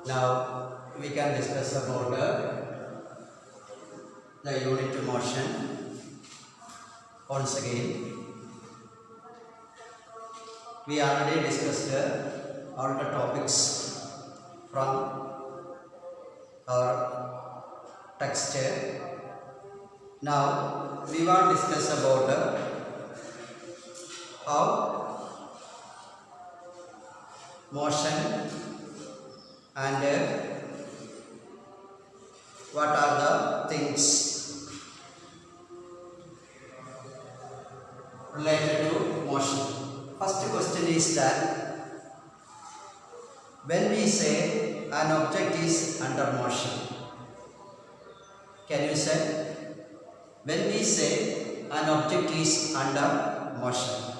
Now we can discuss about the unit motion. Once again, we already discussed all the topics from our text. Now we will discuss about how motion and what are the things related to motion. First question is that when we say an object is under motion, can you say when we say an object is under motion?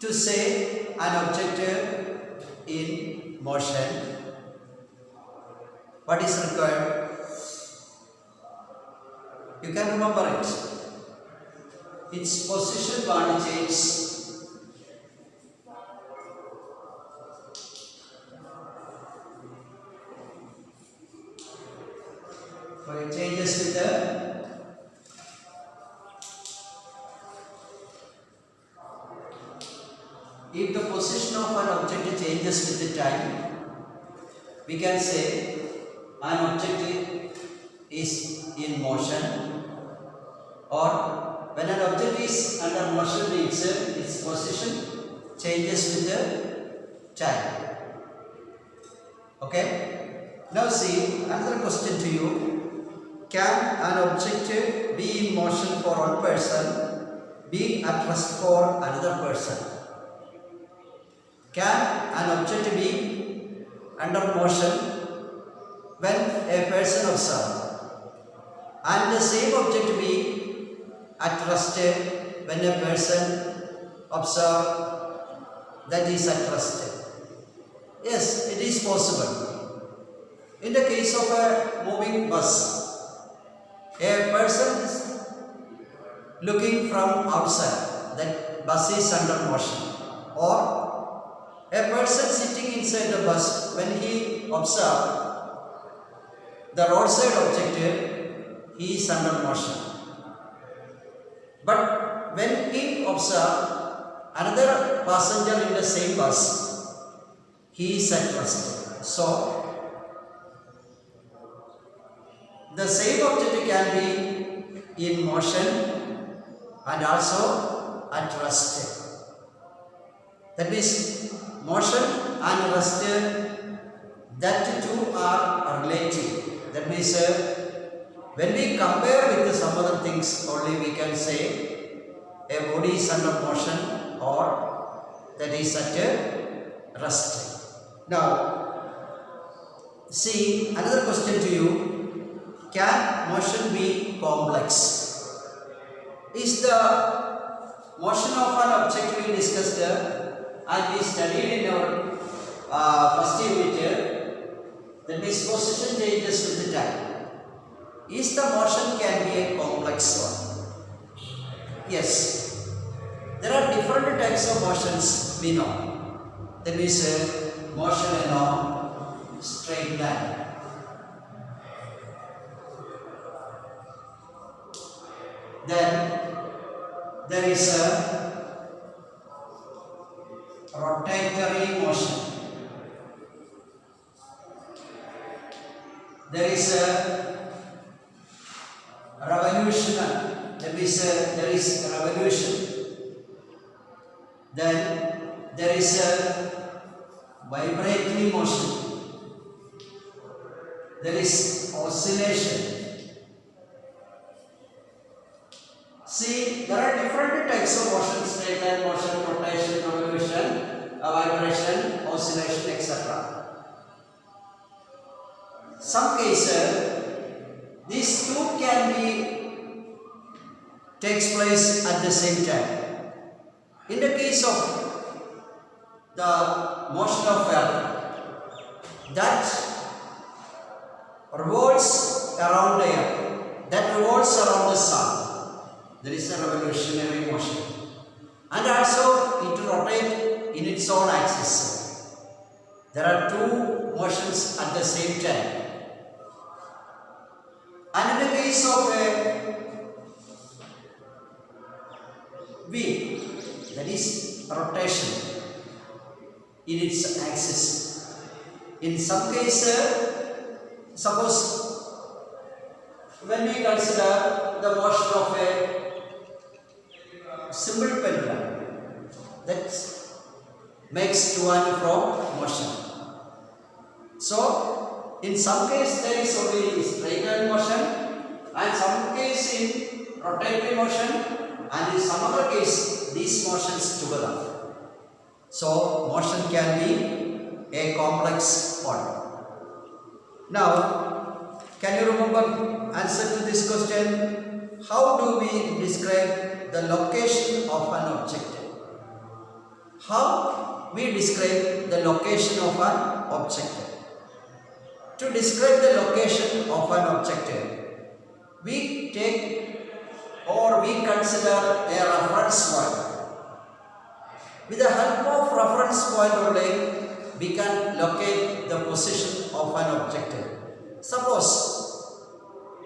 To say an object in motion, what is required? You can remember it. Its position one changes. So it changes with the if the position of an object changes with the time, we can say an object is in motion, or when an object is under motion means its position changes with the time. Okay? Now see another question to you. Can an object be in motion for one person, be at rest for another person? Can an object be under motion when a person observes, and the same object be at rest when a person observes that is at rest? Yes, it is possible. In the case of a moving bus, a person is looking from outside, that bus is under motion, or a person sitting inside the bus, when he observes the roadside object, he is under motion. But when he observes another passenger in the same bus, he is at rest. So, the same object can be in motion and also at rest. That means motion and rest, that two are relative. That means when we compare with some other things only, we can say a body is under motion or that is at rest. Now, see another question to you. Can motion be complex? Is the motion of an object we discussed and we studied in our first unit, that means position changes with the time. Is the motion can be a complex one? Yes. There are different types of motions we know. That means motion along straight line. Then there is a rotatory motion. There is a revolution. That means there is a revolution. Then there is a vibratory motion. There is oscillation. See, there are different types of motion: straight line motion, rotation, revolution, vibration, oscillation, etc. Some cases, these two can be takes place at the same time. In the case of the motion of Earth, that revolves around the Earth, that revolves around the Sun, there is a revolutionary motion, and also it rotates in its own axis. There are two motions at the same time. And in the case of a wheel, that is rotation in its axis. In some cases, suppose when we consider the motion of a simple pendulum, that makes to and fro motion. So, in some case there is only straight line motion, and some case in rotatory motion, and in some other case these motions together. So, motion can be a complex one. Now, can you remember answer to this question? How do we describe the location of an object? How we describe the location of an object? To describe the location of an object, we take or we consider a reference point. With the help of reference point only, we can locate the position of an object. Suppose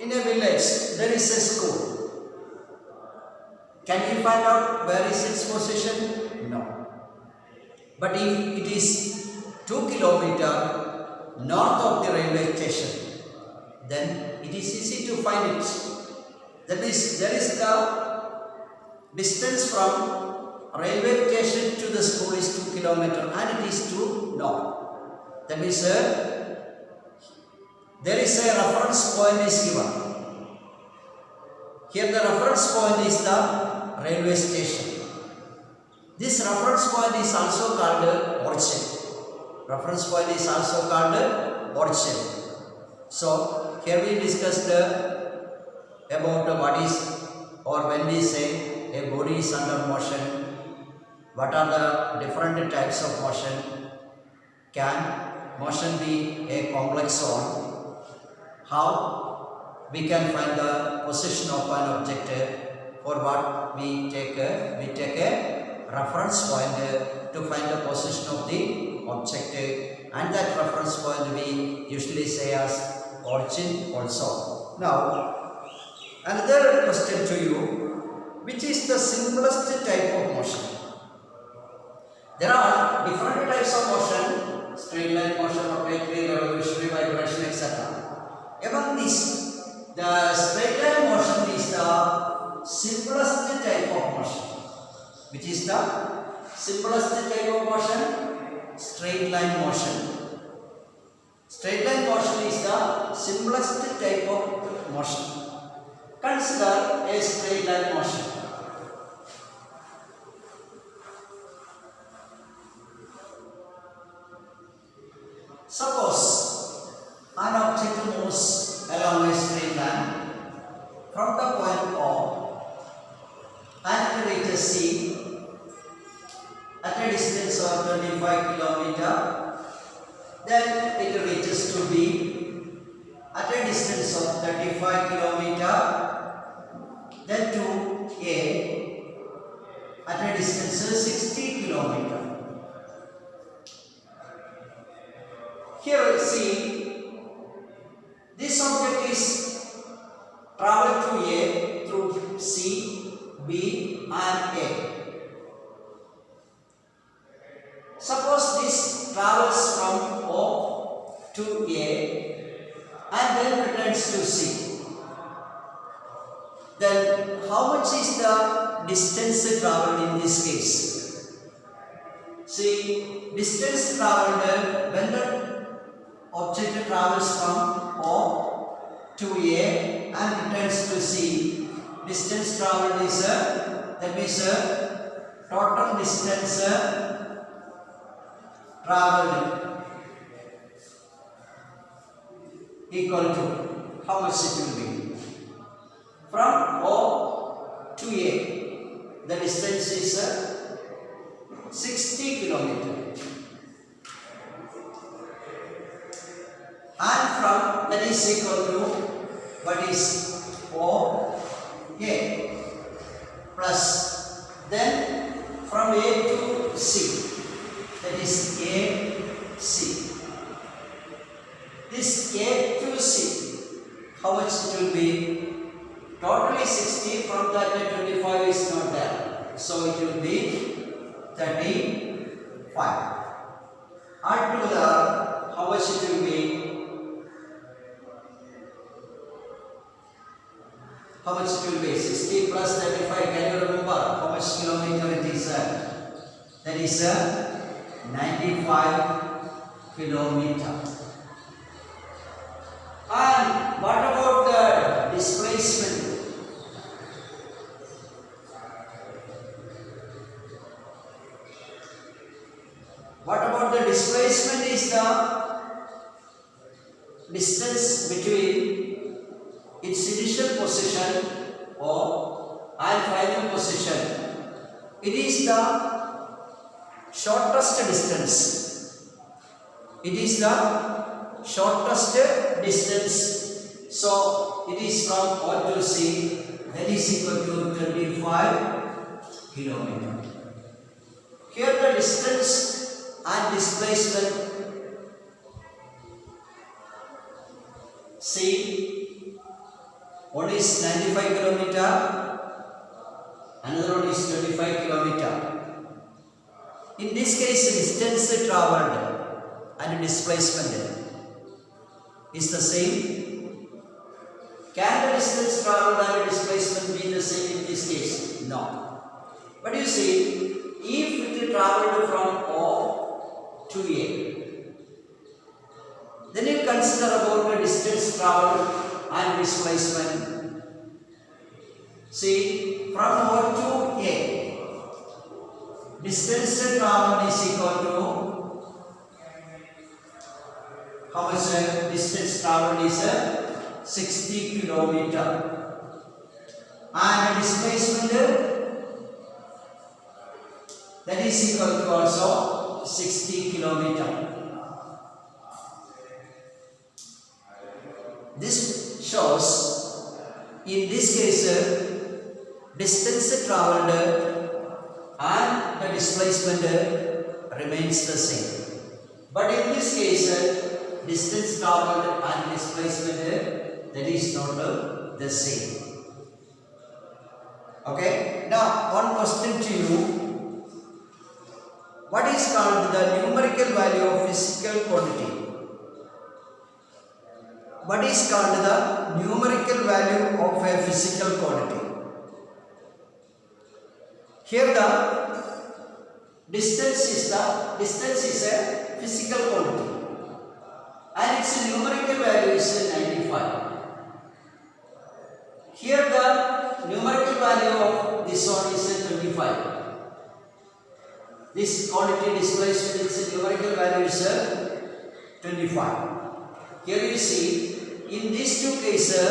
in a village there is a school. Can we find out where is its position? No. But if it is 2 kilometers north of the railway station, then it is easy to find it. That is, there is the distance from railway station to the school is 2 kilometers and it is to north. That means there is a reference point is given. Here the reference point is the railway station. This reference point is also called origin. Reference point is also called origin. So here we discussed about what is, or when we say a body is under motion, what are the different types of motion? Can motion be a complex one? How we can find the position of an object? For what we take a reference point to find the position of the object, and that reference point we usually say as origin also. Now, another question to you: which is the simplest type of motion? There are different types of motion: straight line motion, rotatory, revolutionary, vibration, etc. Among these, the straight line motion is the simplest type of motion. Which is the simplest type of motion? Straight line motion. Straight line motion is the simplest type of motion. Consider a straight line motion. Suppose an object moves along a straight line from the point O and reaches C at a distance of 25 km, then it reaches to B at a distance of 35 km, then to A at a distance of 60 km. Here see, this object is traveled to A through C, B and A. Suppose this travels from O to A and then returns to C. Then how much is the distance traveled in this case? See, distance traveled when the object travels from O to A and returns to C. Distance traveled is that means total distance traveled equal to how much it will be? From O to A, the distance is 60 km. And from that is equal to what is O A plus then from A to C, that is A C. how much it will be? Totally 60, from that 25 is not there. So it will be 35. Altogether, how much it will be? How much it will be? 60 plus 35. Can you remember how much kilometer it is? That is 95 kilometer. And what about the displacement? What about the displacement? Is the distance between its initial position and final position. It is the shortest distance. It is the shortest distance. So it is from O to C, that is equal to 25 kilometers. Here the distance and displacement, see, one is 95 kilometer, another one is 25 kilometer. In this case, distance travelled and displacement is the same. Can the distance travelled and displacement be the same in this case? No. But you see, if it travelled from O to A, then you consider about the distance travelled and displacement. See, from O to A, distance travelled is equal to how much? Distance travelled is 60 kilometer, and displacement that is equal to also 60 kilometer. This shows, in this case, distance travelled and the displacement remains the same. But in this case, distance travelled and displacement, that is not the same. Okay. Now, one question to you. What is called the numerical value of physical quantity? What is called the numerical value of a physical quantity? Here the distance is a physical quantity, and its numerical value is 95. Here the numerical value of this one is 25. This quantity displacement, its numerical value is 25. Here you see, in these two cases,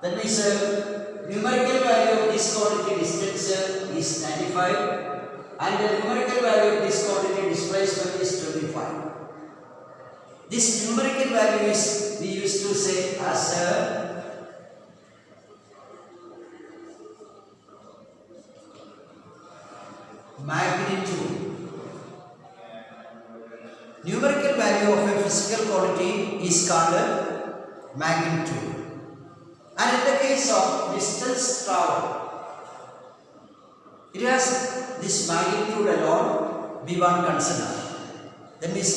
that means numerical value of this quantity distance is 95, and the numerical value of this quantity displacement is 25. This numerical value is, we used to say, as magnitude. Numerical value of a physical quantity is called magnitude. And in the case of distance travelled, it has this magnitude alone we want to consider. That means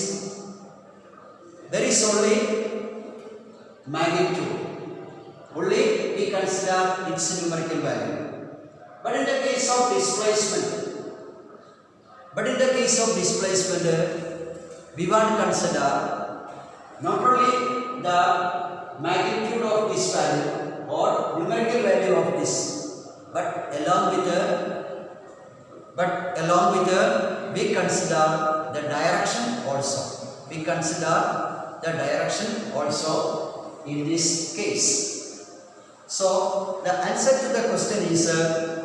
there is only magnitude. Only we consider its numerical value. But in the case of displacement, we want to consider not only the magnitude of this value or numerical value of this, but along with we consider the direction also. We consider the direction also in this case. So the answer to the question is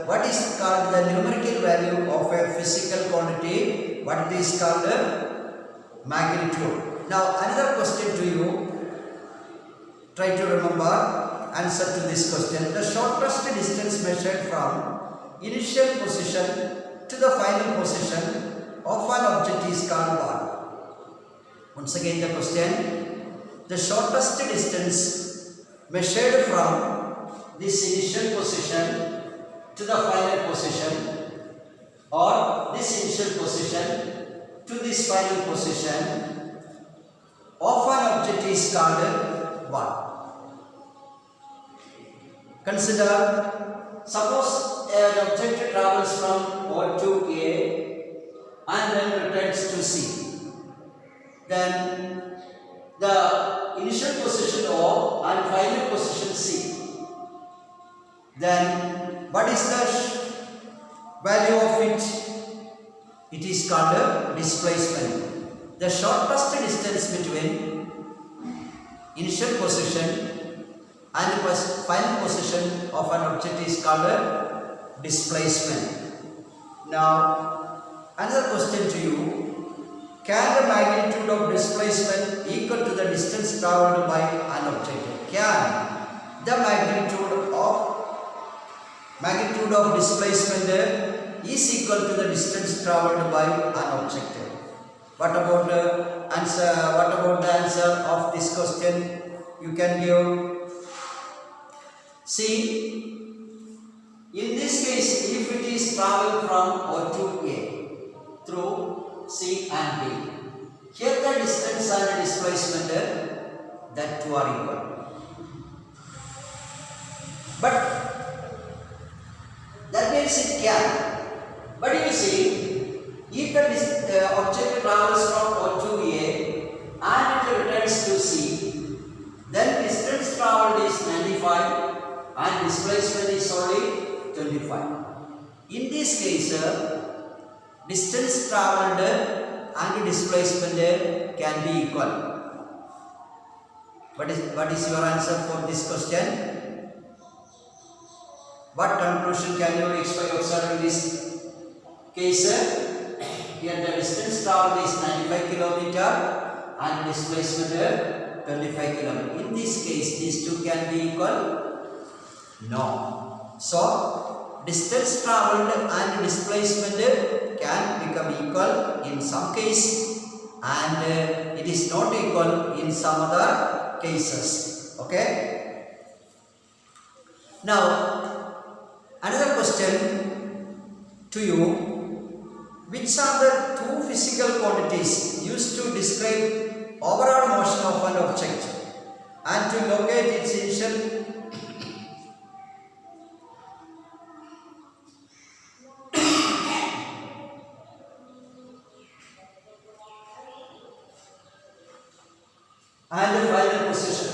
what is called the numerical value of a physical quantity? What it is called magnitude. Now another question to you. Try to remember answer to this question. The shortest distance measured from initial position to the final position of an object is called what? Once again the question. The shortest distance measured from this initial position to the final position, or this initial position to this final position of an object is called what? Consider, suppose an object travels from O to A and then returns to C. Then the initial position O and final position C. Then what is the value of it? It is called displacement. The shortest distance between initial position and final position of an object is called displacement. Now, another question to you. Can the magnitude of displacement equal to the distance travelled by an object? Can the magnitude of displacement is equal to the distance travelled by an object? What about the answer? What about the answer of this question? You can give. See, in this case, if it is traveled from O to A through C and D, here the distance and the displacement, that two are equal. But that means it can. But you see, if the object travels from O to A and it returns to C, then distance travelled is 95 and displacement is only 25. In this case, distance travelled and displacement can be equal. What is your answer for this question? What conclusion can you observe in this case? Here the distance travelled is 95 km and displacement 25 km. In this case, these two can be equal? No. So, distance travelled and displacement can become equal in some case and it is not equal in some other cases. Okay? Now, another question to you. Which are the two physical quantities used to describe overall motion of an object and to locate its initial and the final position?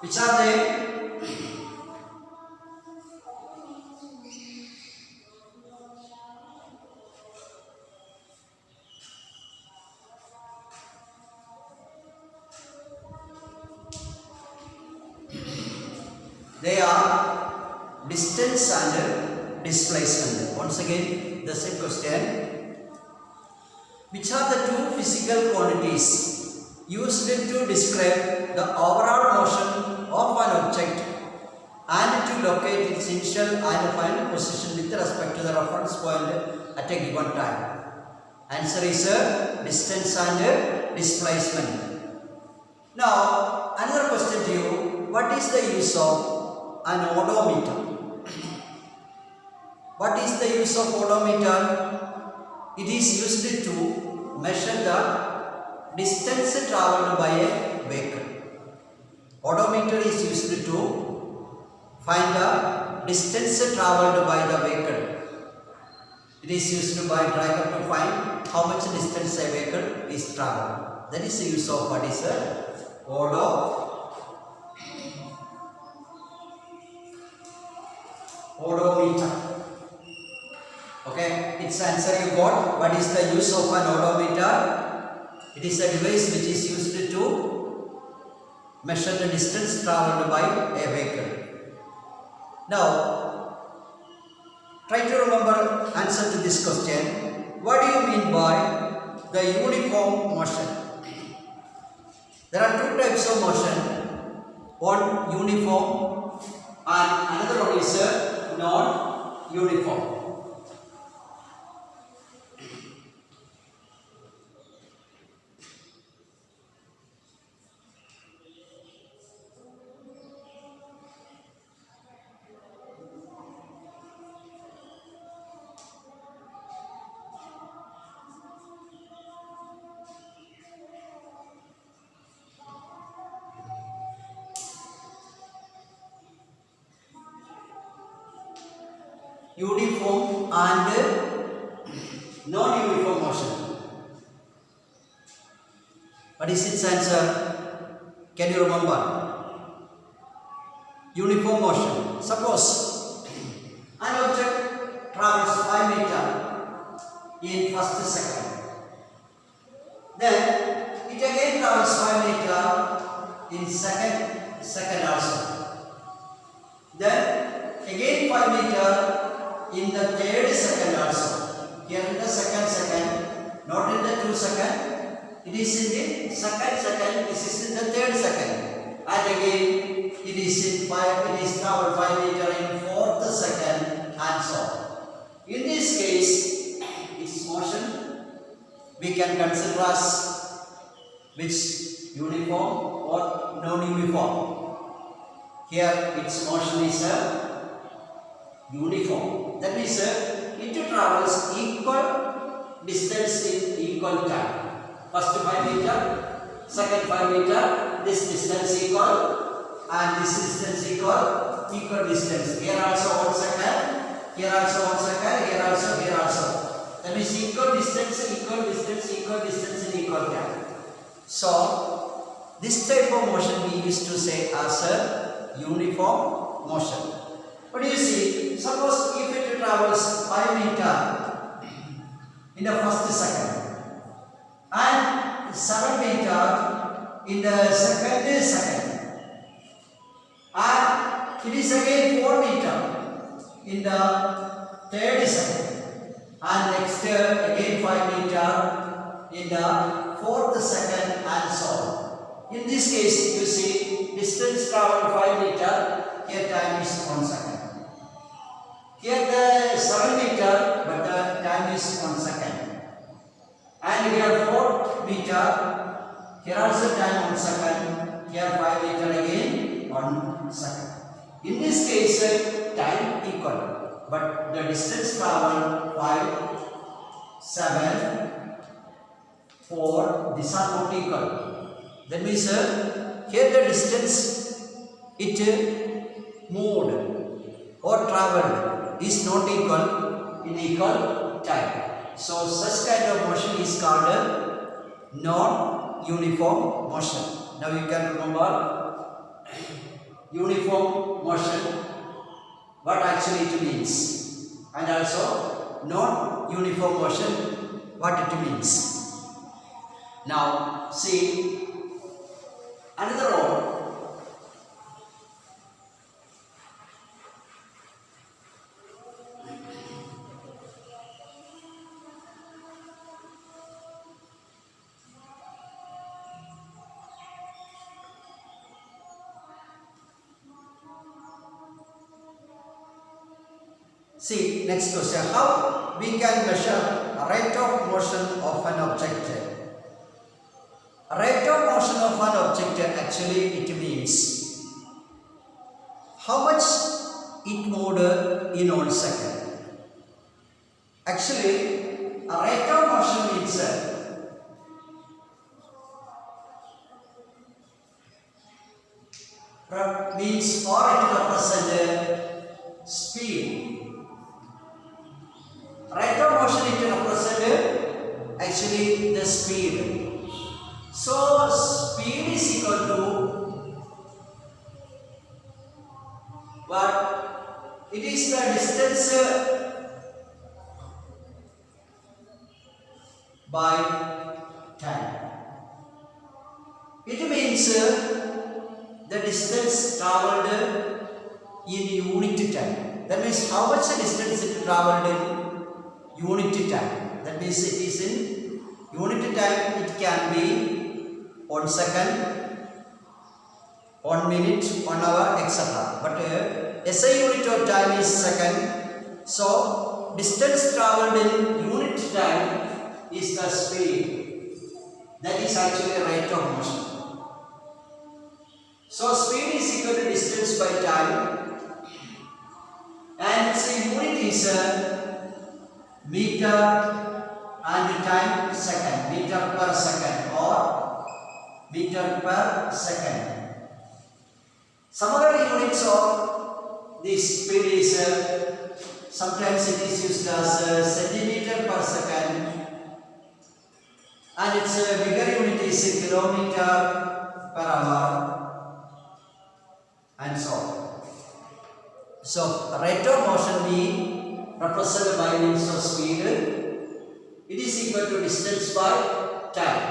Which are they? They are distance and displacement. Once again, the same question. Which are the two physical quantities used to describe the overall motion of an object and to locate its initial and final position with respect to the reference point at a given time? Answer is distance and displacement. Now, another question to you. What is the use of an odometer? What is the use of odometer? It is used to measure the distance travelled by a vehicle. Odometer is used to find the distance travelled by the vehicle. It is used by driver to find how much distance a vehicle is traveled. That is the use of what is odometer. Okay, its answer you got. What is the use of an odometer? It is a device which is used to measure the distance travelled by a vehicle. Now, try to remember answer to this question. What do you mean by the uniform motion? There are two types of motion. one uniform and another one is non-uniform. Uniform and non-uniform motion. What is its answer? Can you remember? Uniform motion. Suppose an object travels 5 meters in first second. Then it again travels 5 meters in second also. Then again 5 meters in the third second also. Here in the second, not in the 2 second. It is in the second, this is in the third second. And again it is traveled 5 meters in fourth second and so on. In this case, its motion we can consider as which uniform or non-uniform. Here its motion is uniform. That means it travels equal distance in equal time. First 5 meters, second 5 meters, this distance equal and this distance equal distance. Here also 1 second, here also 1 second, here also. That means equal distance in equal time. So this type of motion we used to say as a uniform motion. But you see, suppose if it travels 5 meters in the first second and 7 meters in the second and it is again 4 meters in the third second and next again 5 meters in the fourth second and so on. In this case, you see distance traveled 5 meters, here time is 1 second. Here the 7 meters, but the time is 1 second. And here 4 meters, here also time 1 second. Here 5 meters again 1 second. In this case, time equal, but the distance traveled 5, 7, 4. These are not equal. That means here the distance it moved or traveled is not equal in equal time. So such kind of motion is called non-uniform motion. Now you can remember uniform motion, what actually it means, and also non-uniform motion, what it means. Now see another one. See, next question. How we can measure a rate of motion of an object? A rate of motion of an object actually it means how much it moved in 1 second. Actually, a rate of motion means or it represents speed. Rate of motion it represents actually the speed. So speed is equal to what? It is the distance by time. It means the distance travelled in unit time. That means how much distance it travelled in unit time. That means it is in unit time. It can be 1 second, 1 minute, 1 hour, etc. But SI unit of time is second. So distance travelled in unit time is the speed. That is actually rate of motion. So speed is equal to distance by time, and its unit is meter and time second, meter per second or meter per second. Some other units of this speed is sometimes it is used as centimeter per second, and its bigger unit is kilometer per hour, and so on. So rate of motion we represented by means of speed. It is equal to distance by time,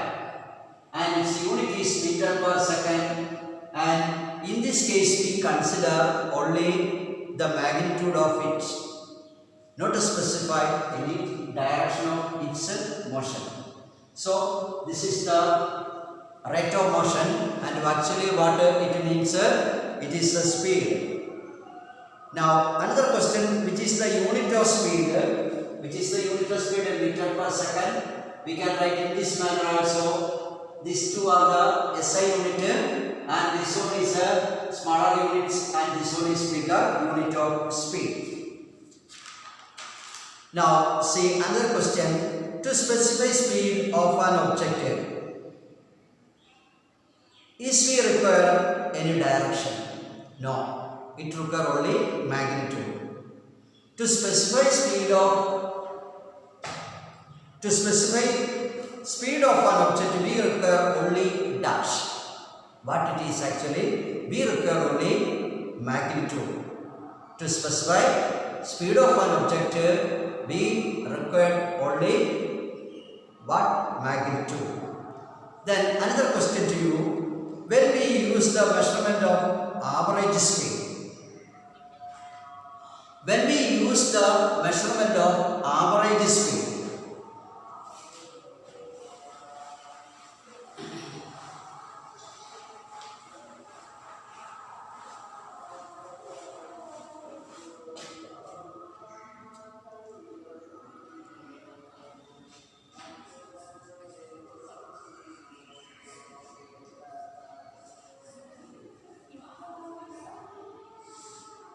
and its unit is meter per second, and in this case we consider only the magnitude of it, not to specify any direction of its motion. So this is the rate of motion, and actually what it means, it is the speed. Now another question, which is the unit of speed, which is the unit of speed in meter per second, we can write in this manner also. These two are the SI unit, and this one is a smaller units, and this one is bigger unit of speed. Now see another question, to specify speed of an object, is we require any direction? No, it requires only magnitude. To specify speed of an object, we require only dash. But it is actually, we require only magnitude. To specify speed of an object, we require only what? Magnitude. Then another question to you, when we use the measurement of average speed, when we use the measurement of average speed,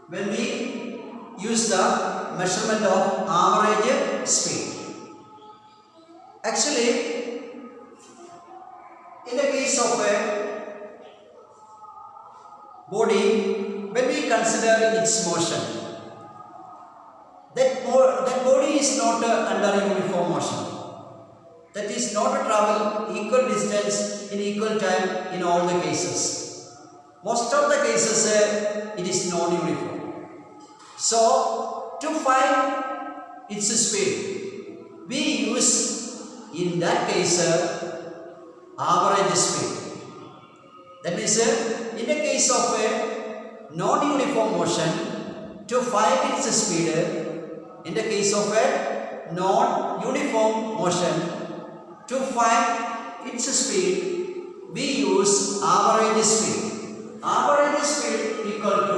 when we use the measurement of average speed. Actually, in the case of a body, when we consider its motion, that body is not under uniform motion. That is not to travel equal distance in equal time in all the cases. Most of the cases it is non-uniform. So to find its speed, we use in that case average speed. That means in the case of a non-uniform motion, to find its speed, in the case of a non-uniform motion, to find its speed, we use average speed. Average speed equal to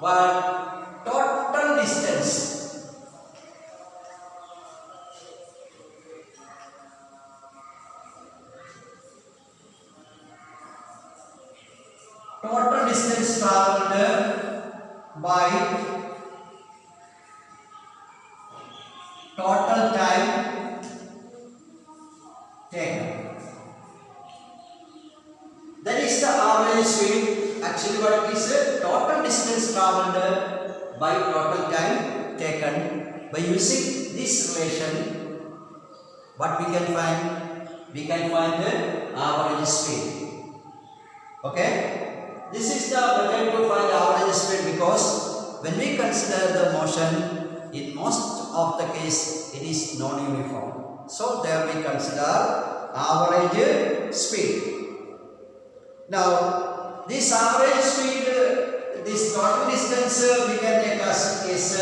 what? Total distance. Total distance traveled by total time taken. That is the average speed. Actually what it is, total distance traveled by total time taken. By using this relation, what we can find? We can find the average speed. Okay? This is the method to find average speed, because when we consider the motion, in most of the case it is non-uniform. So there we consider average speed. Now this average speed, this total distance we can take as S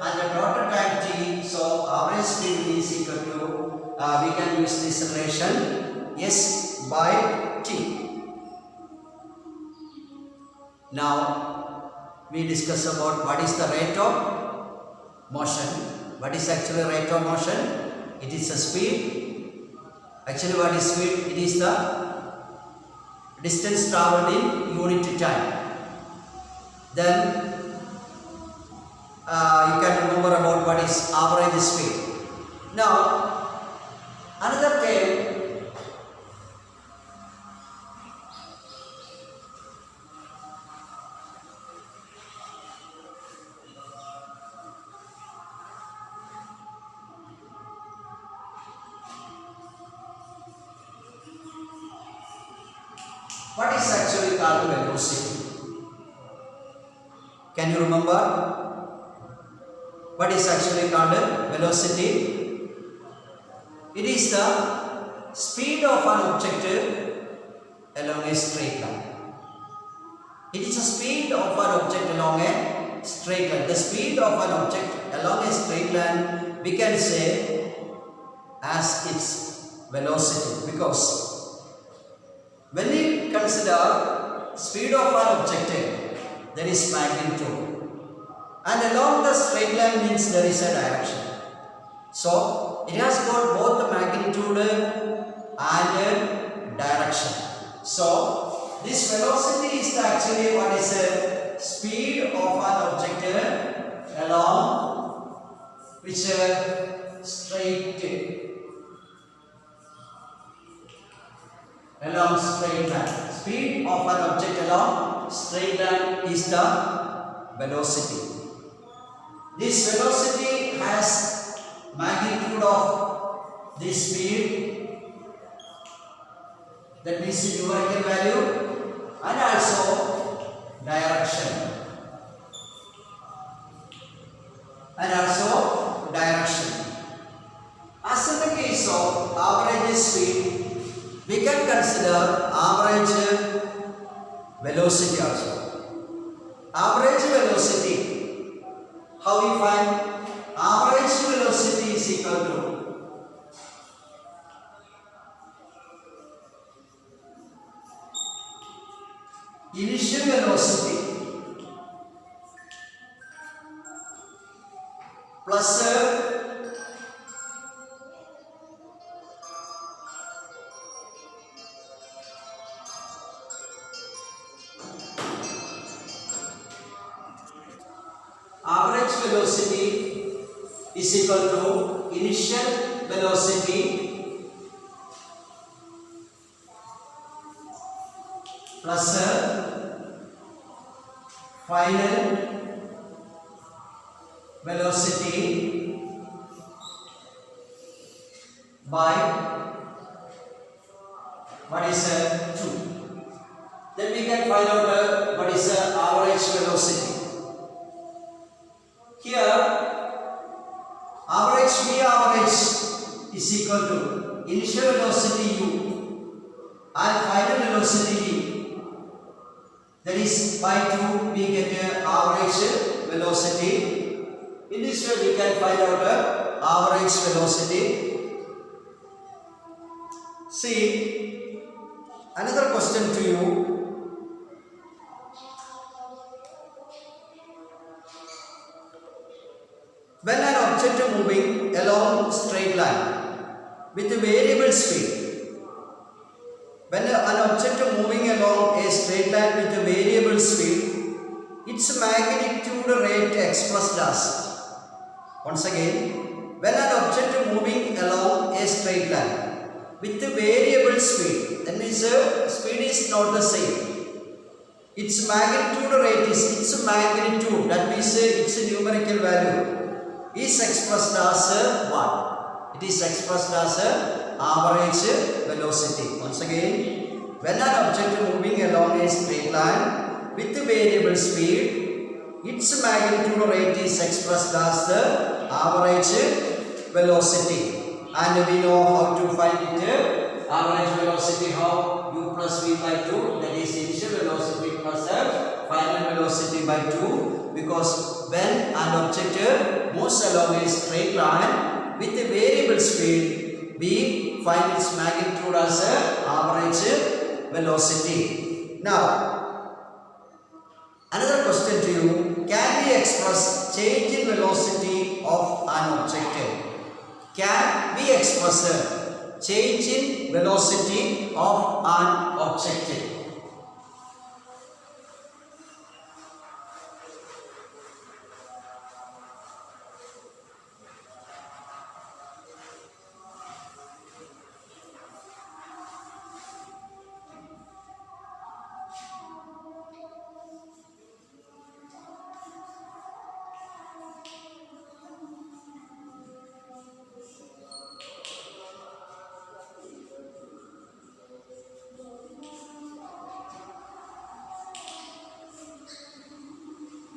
and the total time t. So average speed is equal to, we can use this relation S by t. Now we discuss about what is the rate of motion. What is actually rate of motion? It is a speed. Actually, what is speed? It is the distance traveled in unit time. Then you can remember about what is average speed. Now another term, what is actually called velocity? Can you remember? What is actually called velocity? It is the speed of an object along a straight line. It is the speed of an object along a straight line. The speed of an object along a straight line we can say as its velocity, because when we consider speed of an object, there is magnitude, and along the straight line means there is a direction. So it has got both the magnitude and direction. So this velocity is actually what is a speed of an object along which straight line. Speed of an object along straight line is the velocity. This velocity has magnitude of this speed, that means numerical value, and also direction. As in the case of average speed, we can consider average velocity also. Average velocity, how we find? Average velocity is equal to initial velocity plus average velocity is equal to initial velocity plus final velocity by what is 2. Then we can find out what is the average velocity. Here average V average is equal to initial velocity u and final velocity v. That is by 2 we get average velocity. In this way we can find out average velocity. See, another question to you. When an object moving along straight line with variable speed, when an object moving along a straight line with variable speed, its magnitude rate expressed as, once again, when an object moving along a straight line with variable speed, that means speed is not the same. Its magnitude rate is its magnitude, that means its numerical value is expressed as what? It is expressed as average velocity. Once again, when an object moving along a straight line with variable speed, its magnitude rate is expressed as the average velocity. And we know how to find it. Average velocity, how? U plus V by 2, that is initial velocity plus final velocity by 2. Because when an object moves along a straight line with a variable speed, we find its magnitude as average velocity. Now, Another question to you, can we express change in velocity of an object? Can we express change in velocity of an object?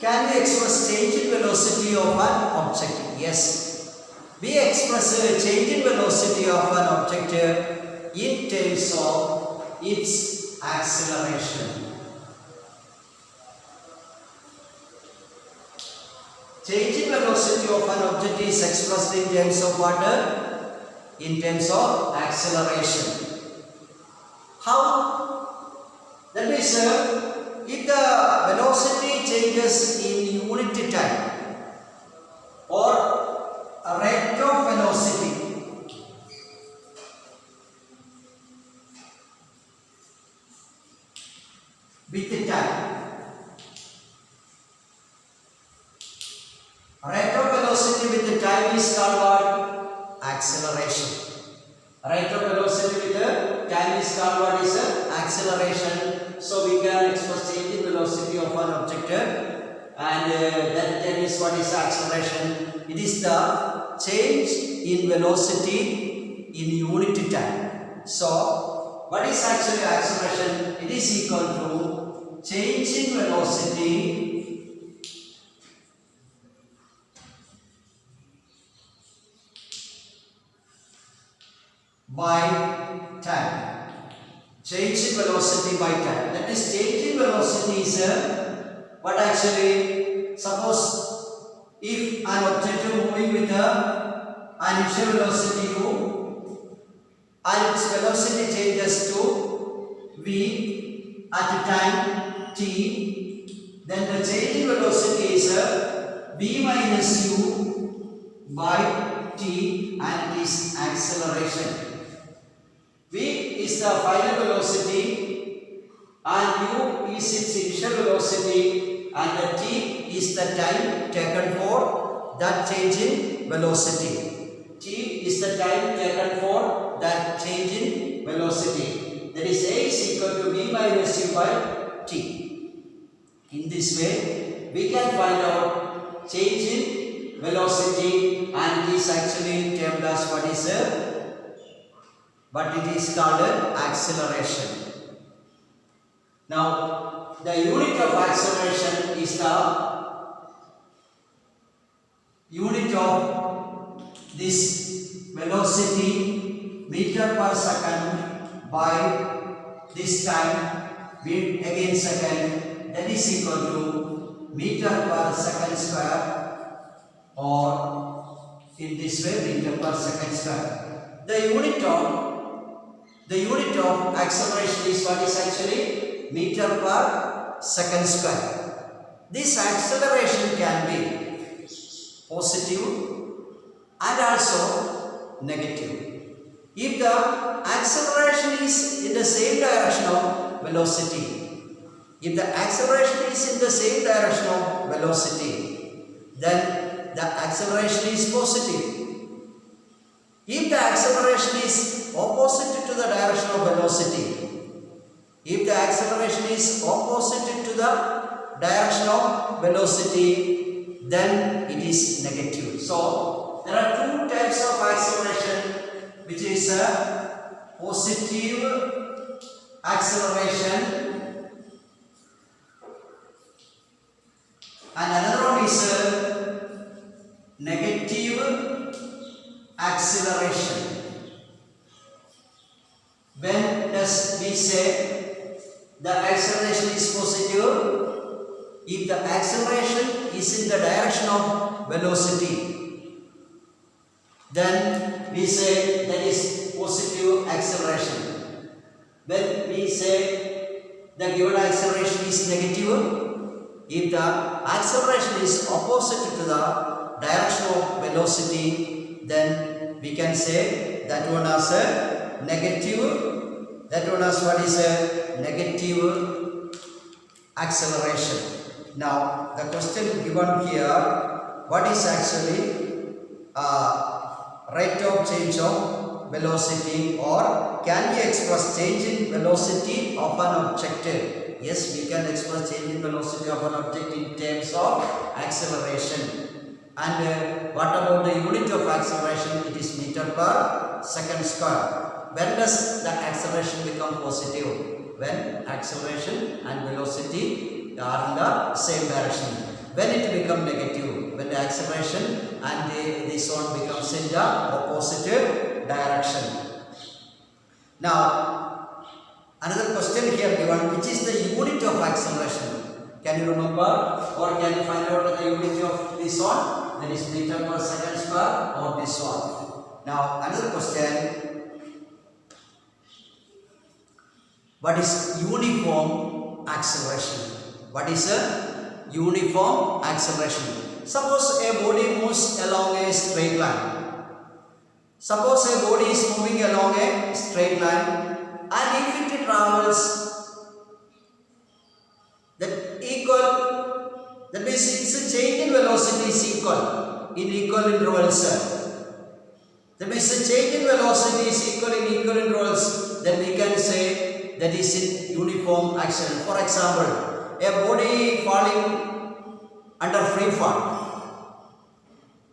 Can we express change in velocity of an object? Yes. We express change in velocity of an object in terms of its acceleration. Change in velocity of an object is expressed in terms of what? In terms of acceleration. How? That means if the velocity changes in unit time or a rate of velocity with the time, rate of velocity with the time is called what? Acceleration. Rate of velocity with the time is called what is acceleration. So we can express change in velocity of an object and that is what is acceleration. It is the change in velocity in unit time. So what is actually acceleration? It is equal to change in velocity by time. Change in velocity by time. That is, change in velocity is what actually, suppose if an object moving with an initial velocity u and its velocity changes to v at time t, then the change in velocity is v minus u by t and it is acceleration. V is the final velocity and u is its initial velocity and the t is the time taken for that change in velocity. T is the time taken for that change in velocity. That is, A is equal to v minus u by t. In this way, we can find out change in velocity and it is actually termed as what is but it is called acceleration. Now, the unit of acceleration is the unit of this velocity meter per second by this time again second, that is equal to meter per second square, or in this way meter per second square. The unit of acceleration is what is actually meter per second square. This acceleration can be positive and also negative. If the acceleration is in the same direction of velocity, then the acceleration is positive. If the acceleration is opposite to the direction of velocity, then it is negative. So there are two types of acceleration, which is a positive acceleration and another one is a negative acceleration. When does we say the acceleration is positive? If the acceleration is in the direction of velocity, then we say that is positive acceleration. When we say the given acceleration is negative, If the acceleration is opposite to the direction of velocity, then we can say that one as a negative, that one as what is a negative acceleration. Now the question given here, what is actually rate of change of velocity, or can we express change in velocity of an object? Yes, we can express change in velocity of an object in terms of acceleration. And what about the unit of acceleration? It is meter per second square. When does the acceleration become positive? When acceleration and velocity are in the same direction. When it becomes negative, when the acceleration and this one becomes in the opposite direction. Now, another question here given, which is the unit of acceleration? Can you remember, or can you find out the unit of this one? That is meter per second square, or this one. Now, another question. What is uniform acceleration? What is a uniform acceleration? Suppose a body moves along a straight line. Suppose a body is moving along a straight line, and if it travels that equal, that means its change in velocity is equal in equal intervals. That means the change in velocity is equal in equal intervals. Then we can say that is in uniform acceleration. For example, a body falling under free fall.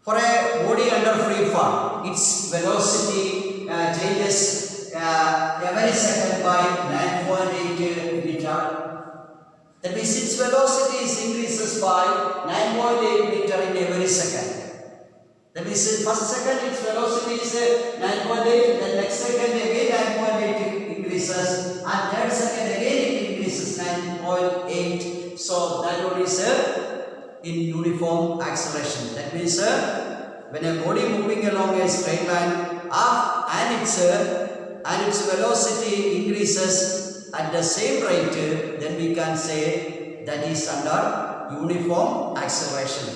For a body under free fall, its velocity changes every second by 9.8 meter. That means its velocity increases by 9.8 meter in every second. That means in first second its velocity is 9.8, then next second again 9.8 increases, and third second again it increases 9.8. So that one is in uniform acceleration. That means when a body moving along a straight line and its velocity increases at the same rate, then we can say that is under uniform acceleration.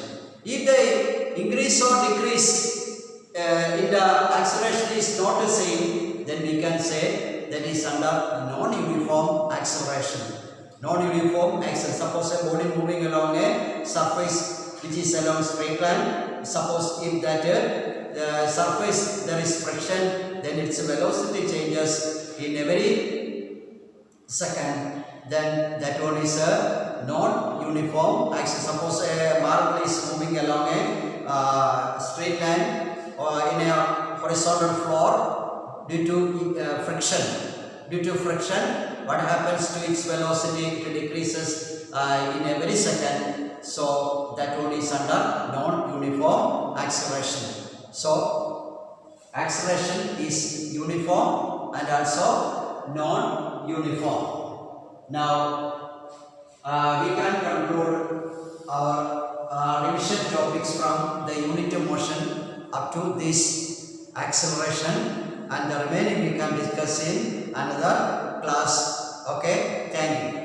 If the increase or decrease in the acceleration is not the same, then we can say that is under non-uniform acceleration. Non-uniform acceleration. Suppose a body moving along a surface which is along straight line. Suppose if that the surface there is friction, then its velocity changes in every second. Then that one is a non-uniform acceleration. Suppose a marble is moving along a straight line or in a horizontal floor due to friction. Due to friction, what happens to its velocity? It decreases in every second. So that one is under non-uniform acceleration. So acceleration is uniform and also non-uniform. Now we can conclude our revision topics from the unit of motion up to this acceleration, and the remaining we can discuss in another class. Okay, thank you.